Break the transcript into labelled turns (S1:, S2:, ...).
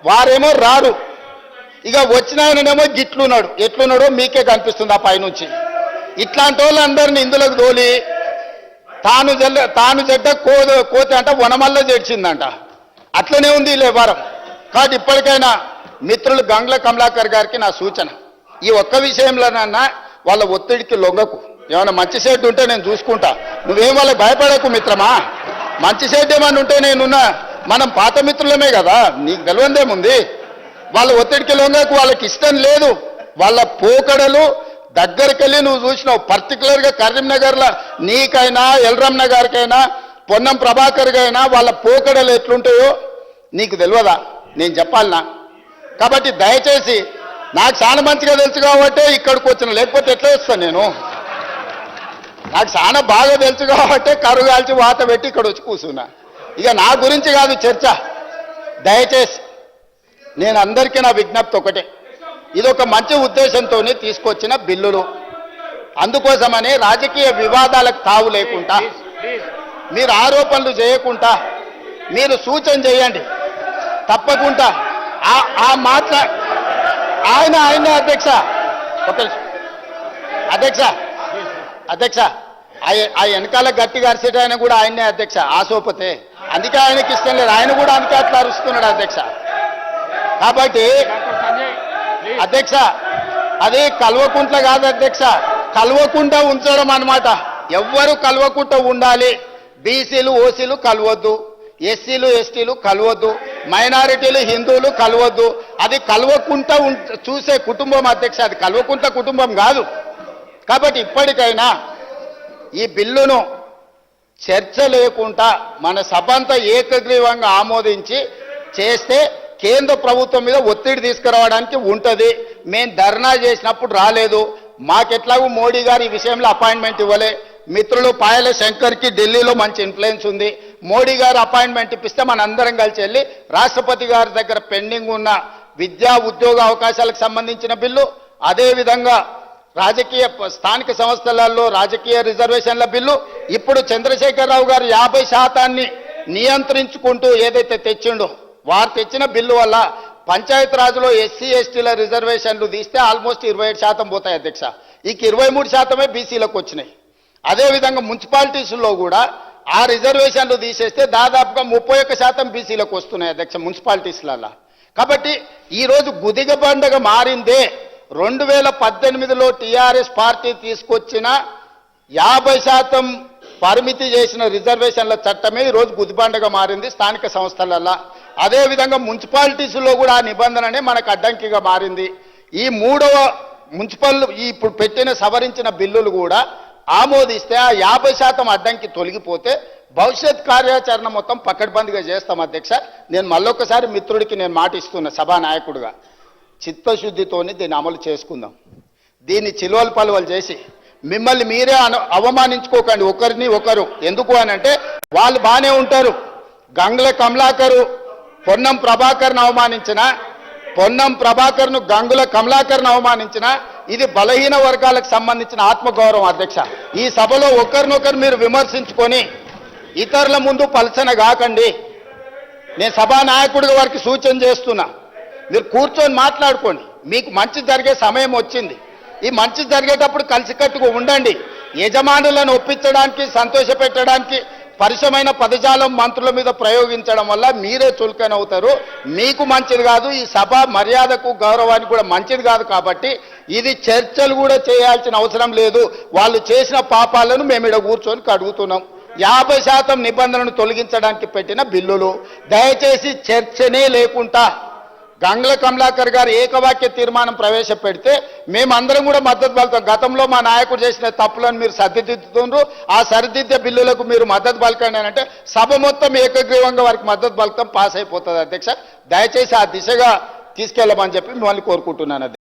S1: వారేమో రారు. ఇక వచ్చిన ఆయననేమో గిట్లున్నాడు, ఎట్లున్నాడో మీకే కనిపిస్తుంది ఆ పైనుంచి. ఇట్లాంటి వాళ్ళందరినీ ఇందులోకి తోలి తాను చెడ్డ కోతి అంట వనమల్ల చేర్చిందంట. అట్లనే ఉంది ఈ వ్యవహారం. కాబట్టి ఇప్పటికైనా మిత్రులు గంగుల కమలాకర్ గారికి నా సూచన, ఈ ఒక్క విషయంలోనన్నా వాళ్ళ ఒత్తిడికి లొంగకు. ఏమైనా మంచి షెడ్ ఉంటే నేను చూసుకుంటా, నువ్వేం వాళ్ళకి భయపడకు మిత్రమా. మంచి షెడ్ ఏమన్నా ఉంటే నేనున్నా, మనం పాత మిత్రులమే కదా, నీకు తెలియదేముంది. వాళ్ళ ఒత్తిడికి లొంగకు, వాళ్ళకి ఇష్టం లేదు. వాళ్ళ పోకడలు దగ్గరికి వెళ్ళి నువ్వు చూసినావు. పర్టికులర్గా కరీంనగర్లో నీకైనా ఎల్రమ్న గారికైనా పొన్నం ప్రభాకర్ అయినా వాళ్ళ పోకడలు ఎట్లుంటాయో నీకు తెలియదా, నేను చెప్పాలనా? కాబట్టి దయచేసి, నాకు చాలా మంచిగా తెలుసు కాబట్టి ఇక్కడికి వచ్చిన, లేకపోతే ఎట్లా వస్తాను నేను? నాకు చాలా బాగా తెలుసు కాబట్టి కరుగాల్చి వాత పెట్టి ఇక్కడ వచ్చి కూర్చున్నా. ఇక నా గురించి కాదు చర్చ. దయచేసి నేను అందరికీ నా విజ్ఞప్తి ఒకటే, ఇది ఒక మంచి ఉద్దేశంతో తీసుకొచ్చిన బిల్లులు. అందుకోసమని రాజకీయ వివాదాలకు తావు లేకుండా, మీరు ఆరోపణలు చేయకుండా మీరు సూచన చేయండి. తప్పకుండా ఆయన అధ్యక్ష, ఒక అధ్యక్ష ఆ వెనకాల గట్టిగా అరిసేట ఆయన కూడా ఆయనే అధ్యక్ష, ఆసోపతే. అందుకే ఆయనకి ఇష్టం లేదు, ఆయన కూడా అందుకే అట్లా అరుస్తున్నాడు అధ్యక్ష. కాబట్టి అధ్యక్ష, అది కల్వకుంట్ల కాదు అధ్యక్ష, కల్వకుండా ఉంచడం అన్నమాట. ఎవ్వరు కల్వకుండా ఉండాలి. బీసీలు ఓసీలు కలవద్దు, ఎస్సీలు ఎస్టీలు కలవద్దు, మైనారిటీలు హిందువులు కలవద్దు. అది కలవకుండా చూసే కుటుంబం అధ్యక్ష, అది కలవకుండా కుటుంబం కాదు. కాబట్టి ఇప్పటికైనా ఈ బిల్లును చర్చ లేకుండా మన సభ అంతా ఏకగ్రీవంగా ఆమోదించి చేస్తే కేంద్ర ప్రభుత్వం మీద ఒత్తిడి తీసుకురావడానికి ఉంటుంది. మేము ధర్నా చేసినప్పుడు రాలేదు, మాకెట్లాగూ మోడీ గారు ఈ విషయంలో అపాయింట్మెంట్ ఇవ్వలే. మిత్రులు పాయల శంకర్కి ఢిల్లీలో మంచి ఇన్ఫ్లుయెన్స్ ఉంది, మోడీ గారు అపాయింట్మెంట్ ఇప్పిస్తే మనందరం కలిసి వెళ్ళి రాష్ట్రపతి గారి దగ్గర పెండింగ్ ఉన్న విద్యా ఉద్యోగ అవకాశాలకు సంబంధించిన బిల్లు, అదేవిధంగా రాజకీయ స్థానిక సంస్థలలో రాజకీయ రిజర్వేషన్ల బిల్లు, ఇప్పుడు చంద్రశేఖరరావు గారు 50% నియంత్రించుకుంటూ ఏదైతే తెచ్చిండో, వారు తెచ్చిన బిల్లు వల్ల పంచాయతీ రాజులో ఎస్సీ ఎస్టీల రిజర్వేషన్లు తీస్తే ఆల్మోస్ట్ 27% పోతాయి అధ్యక్ష. ఇక 23% బీసీలకు వచ్చినాయి. అదేవిధంగా మున్సిపాలిటీస్లో కూడా ఆ రిజర్వేషన్లు తీసేస్తే దాదాపుగా 31% బీసీలకు వస్తున్నాయి అధ్యక్ష మున్సిపాలిటీస్లలో. కాబట్టి ఈరోజు గుదిగ బండగా మారిందే 2018లో టీఆర్ఎస్ పార్టీ తీసుకొచ్చిన 50% పరిమితి చేసిన రిజర్వేషన్ల చట్టమే ఈరోజు గుదిబండగా మారింది స్థానిక సంస్థలలో. అదేవిధంగా మున్సిపాలిటీస్లో కూడా ఆ నిబంధననే మనకు అడ్డంకిగా మారింది. ఈ మూడవ మున్సిపల్ ఇప్పుడు పెట్టిన సవరించిన బిల్లులు కూడా ఆమోదిస్తే ఆ 50% అడ్డంకి తొలగిపోతే భవిష్యత్ కార్యాచరణ మొత్తం పకడ్బందీగా చేస్తాం అధ్యక్ష. నేను మళ్ళొకసారి మిత్రుడికి నేను మాట ఇస్తున్నా సభానాయకుడిగా, చిత్తశుద్ధితోని దీన్ని అమలు చేసుకుందాం. దీన్ని చిలువలు పలువలు చేసి మిమ్మల్ని మీరే అవమానించుకోకండి ఒకరిని ఒకరు. ఎందుకు అని అంటే వాళ్ళు బాగానే ఉంటారు. గంగుల కమలాకరు పొన్నం ప్రభాకర్ను అవమానించిన, పొన్నం ప్రభాకర్ను గంగుల కమలాకర్ను అవమానించిన, ఇది బలహీన వర్గాలకు సంబంధించిన ఆత్మగౌరవం అధ్యక్ష. ఈ సభలో ఒకరినొకరు మీరు విమర్శించుకొని ఇతరుల ముందు పలచన కాకండి. నేను సభానాయకుడిగా వారికి సూచన చేస్తున్నా, మీరు కూర్చొని మాట్లాడుకోండి. మీకు మంచి జరిగే సమయం వచ్చింది. ఈ మంచి జరిగేటప్పుడు కలిసికట్టుగా ఉండండి. యజమానులను ఒప్పించడానికి, సంతోషపెట్టడానికి పరిశమైన పదజాలం మంత్రుల మీద ప్రయోగించడం వల్ల మీరే చులకనవుతారు. మీకు మంచిది కాదు, ఈ సభ మర్యాదకు గౌరవానికి కూడా మంచిది కాదు. కాబట్టి ఇది చర్చలు కూడా చేయాల్సిన అవసరం లేదు. వాళ్ళు చేసిన పాపాలను మేము ఇక్కడ కూర్చొని కడుగుతున్నాం. 50% నిబంధనను తొలగించడానికి పెట్టిన బిల్లులు. దయచేసి చర్చనే లేకుండా గంగుల కమలాకర్ గారు ఏకవాక్య తీర్మానం ప్రవేశపెడితే మేమందరం కూడా మద్దతు పలుకుతాం. గతంలో మా నాయకుడు చేసిన తప్పులను మీరు సరిదిద్దుతుండ్రు, ఆ సరిదిద్దే బిల్లులకు మీరు మద్దతు పలకండి అని అంటే సభ మొత్తం ఏకగ్రీవంగా వారికి మద్దతు పలుకుతాం, పాస్ అయిపోతుంది అధ్యక్ష. దయచేసి ఆ దిశగా తీసుకెళ్ళమని చెప్పి మిమ్మల్ని కోరుకుంటున్నాను.